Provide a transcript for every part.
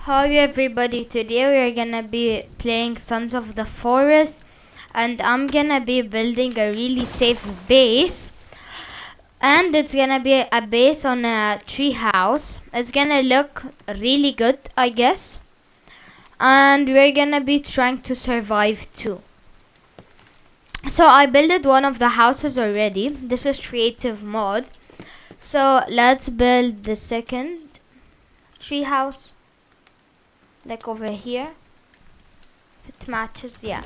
Hi everybody, today we're gonna be playing Sons of the Forest and I'm gonna be building a really safe base, and it's gonna be a base on a tree house. It's gonna look really good, I guess, and we're gonna be trying to survive too. So I built one of the houses already. This is creative mode, so let's build the second tree house, like over here. It matches, yeah.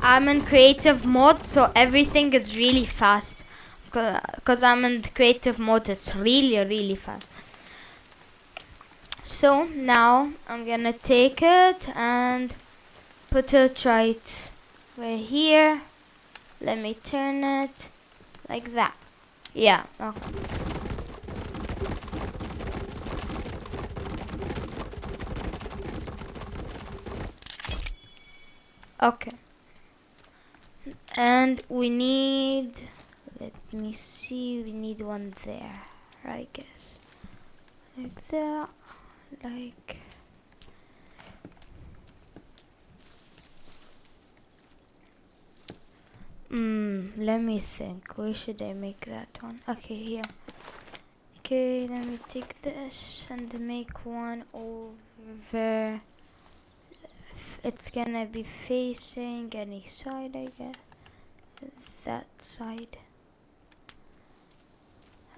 I'm in creative mode, so everything is really fast. Because I'm in creative mode, it's really fast. So now I'm gonna take it and put it right here. Let me turn it like that. Yeah, okay. Okay. And we need, let me see, we need one there, I guess. Like that, like. Let me think. Where should I make that one? Okay, here. Okay, let me take this and make one over. It's gonna be facing any side, I guess. That side.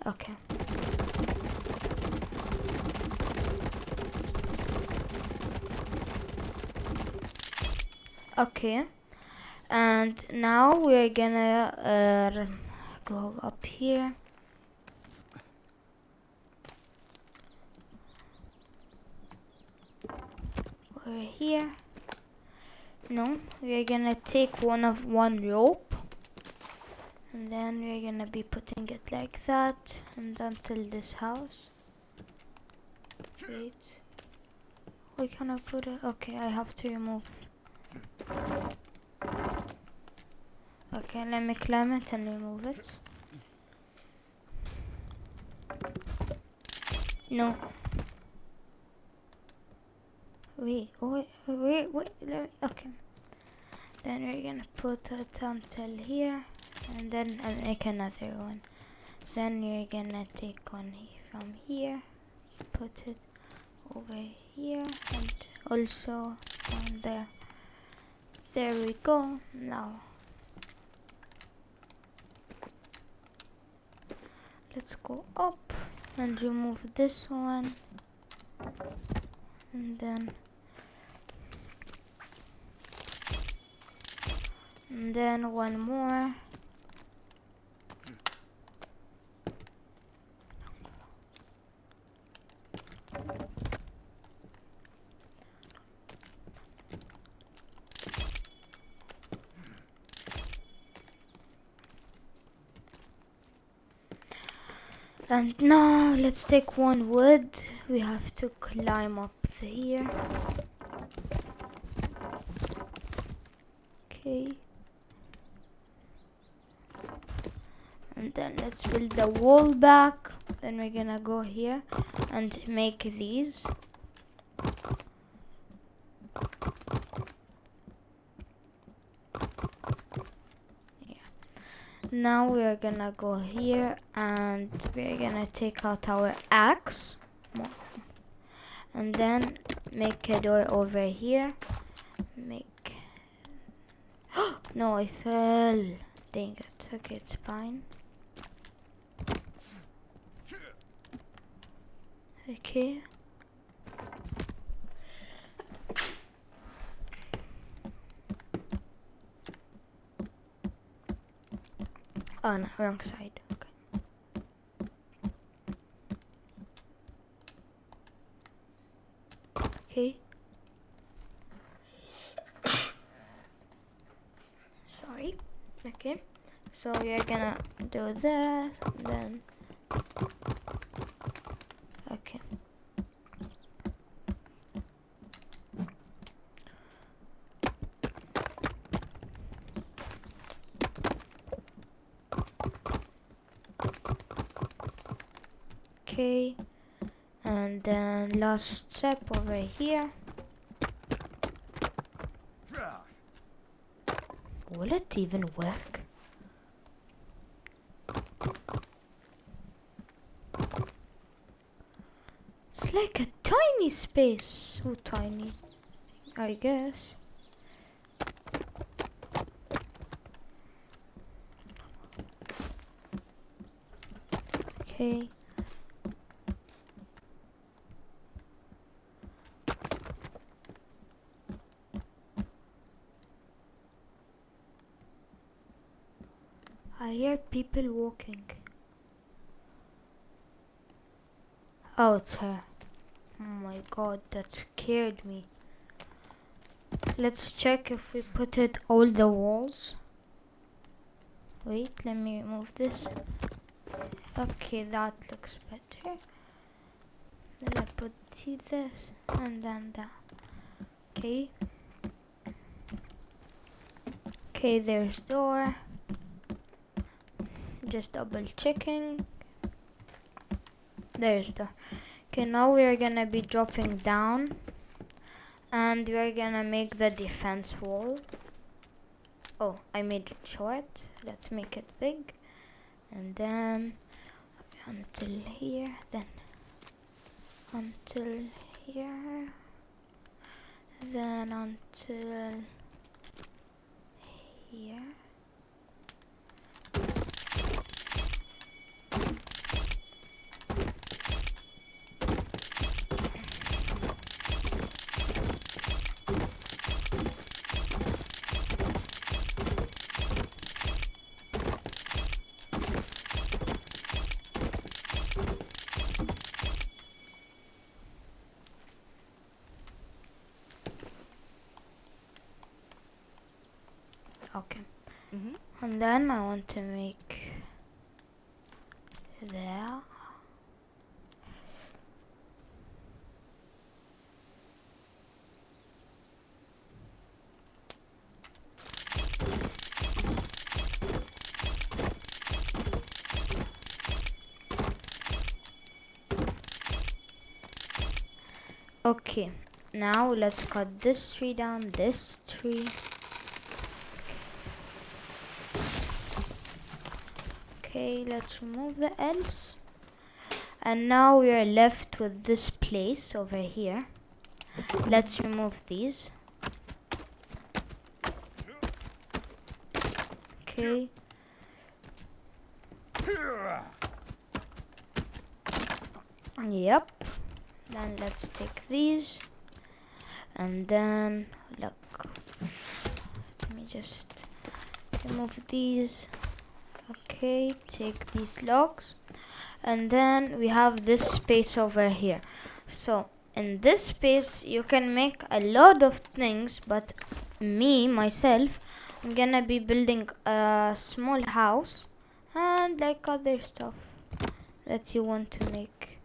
Okay. Okay. And now we're gonna go up here. Over here. No, we're gonna take one rope, and then we're gonna be putting it like that, and until this house. Wait, why can't I put it? Okay, I have to remove. Okay, let me climb it and remove it. No. Wait, let me, okay. Then we're gonna put it until here, and then I'll make another one. Then you're gonna take one from here, put it over here, and also down there. There we go. Now let's go up and remove this one, and then one more. And now let's take one wood. We have to climb up here. Okay. And then let's build the wall back. Then we're gonna go here and make these. Now we're gonna go here and we're gonna take out our axe and then make a door over here. Make no, I fell. Dang it. Okay, it's fine. Okay. Oh no, wrong side. Okay. Okay. Sorry. Okay. So we're gonna do that, then. Okay. Okay, and then last step over here. Will it even work? It's like a tiny space. So tiny, I guess. Okay. I hear people walking. Oh, it's her. Oh my god, that scared me. Let's check if we put it all the walls. Wait, let me remove this. Okay, that looks better. Then I put this and then that. Okay. Okay, there's door. Just double checking. There's the. Okay, now we are gonna be dropping down, and we are gonna make the defense wall. Oh, I made it short. Let's make it big, and then until here, then until here, then until here. Okay. And then I want to make there. Okay, now let's cut this tree down, this tree. Okay, let's remove the else. And now we are left with this place over here. Let's remove these. Okay. Yep. Then let's take these. And then, look. Let me just remove these. Okay, take these logs. And then we have this space over here. So in this space you can make a lot of things, but myself, I'm gonna be building a small house and like other stuff that you want to make.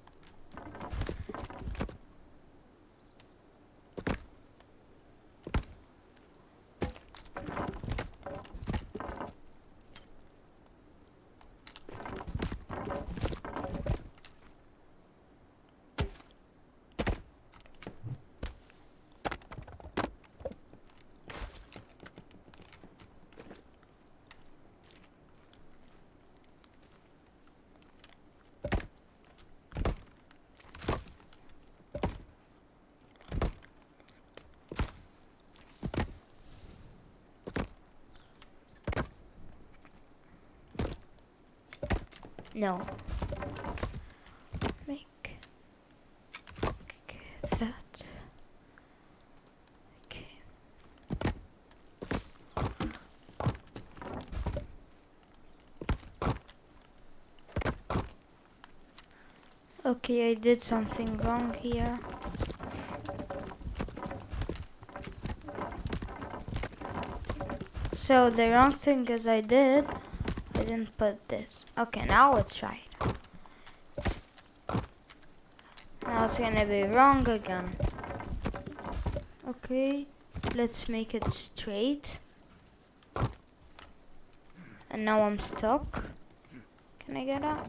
No. Make that. Okay. Okay, I did something wrong here. So the wrong thing is I didn't put this. Okay, now it's right. Now it's gonna be wrong again. Okay, let's make it straight. And now I'm stuck. Can I get out?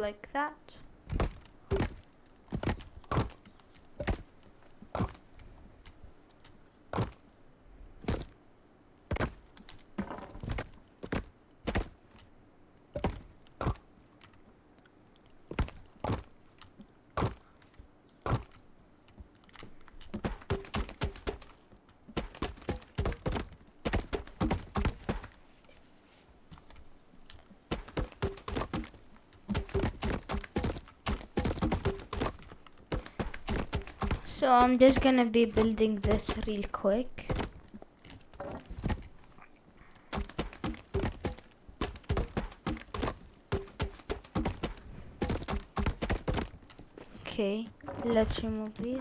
like that. So I'm just gonna be building this real quick. Okay, let's remove these.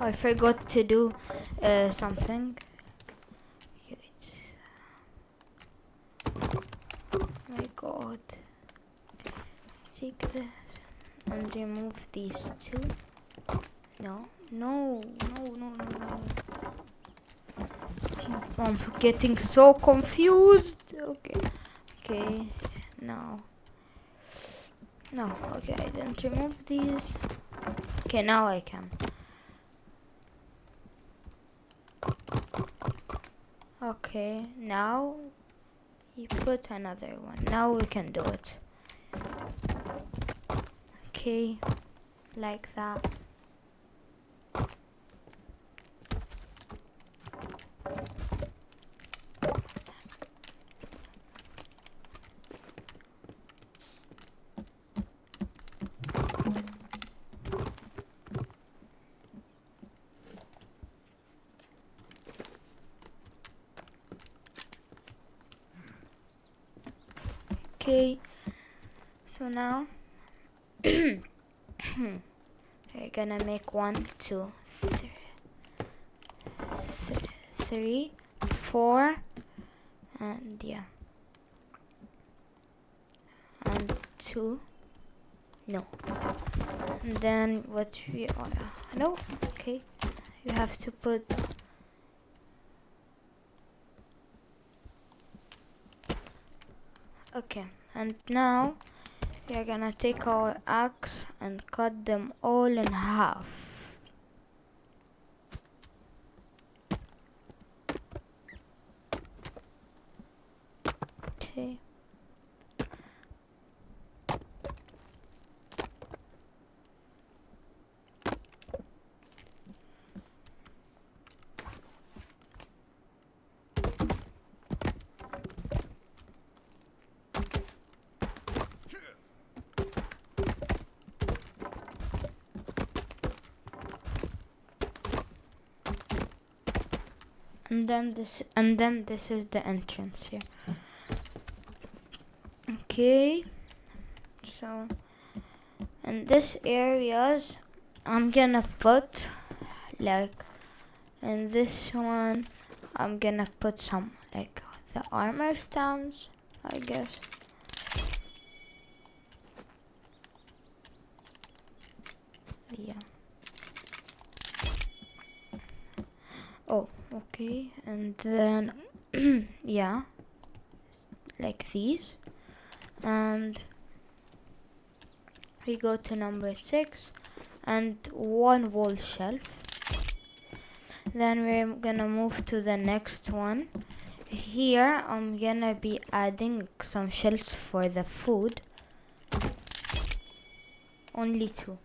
I forgot to do something. Okay, wait. My god. Take this and remove these two. No. I'm getting so confused. Okay. No. Okay, I didn't remove these. Okay, now I can. Okay, now you put another one. Now we can do it. Okay, like that. Okay, so now we're gonna make 1, 2, 3, 4, and yeah, and 2. No, and then what we no. Okay, you have to put. Okay, and now we are gonna take our axe and cut them all in half. Okay. And then this is the entrance here. Okay, so in this areas I'm gonna put, like, in this one I'm gonna put some, like, the armor stands, I guess. Yeah. Oh, okay, and then yeah, like these, and we go to number 6 and 1 wall shelf. Then we're gonna move to the next one. Here I'm gonna be adding some shelves for the food. Only 2.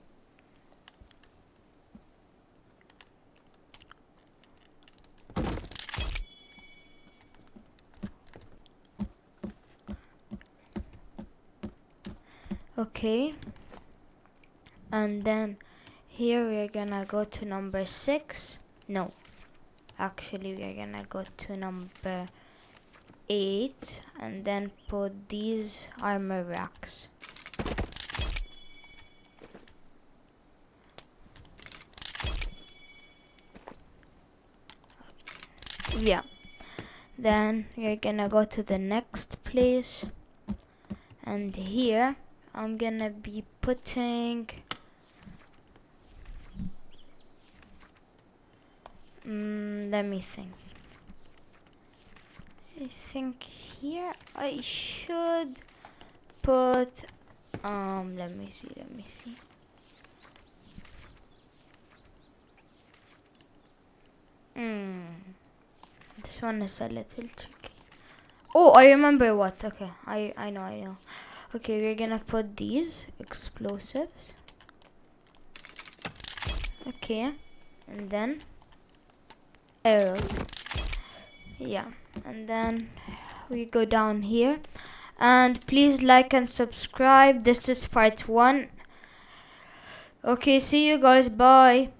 Okay, and then here we're gonna go to number 6. No, actually we're gonna go to number 8 and then put these armor racks. Yeah. Then you're gonna go to the next place, and here I'm gonna be putting let me think. I think here I should put let me see. This one is a little tricky. Oh, I remember what. Okay, I know. Okay, we're gonna put these explosives. Okay, and then arrows. Yeah, and then we go down here, and please like and subscribe. This is part 1. Okay, see you guys. Bye.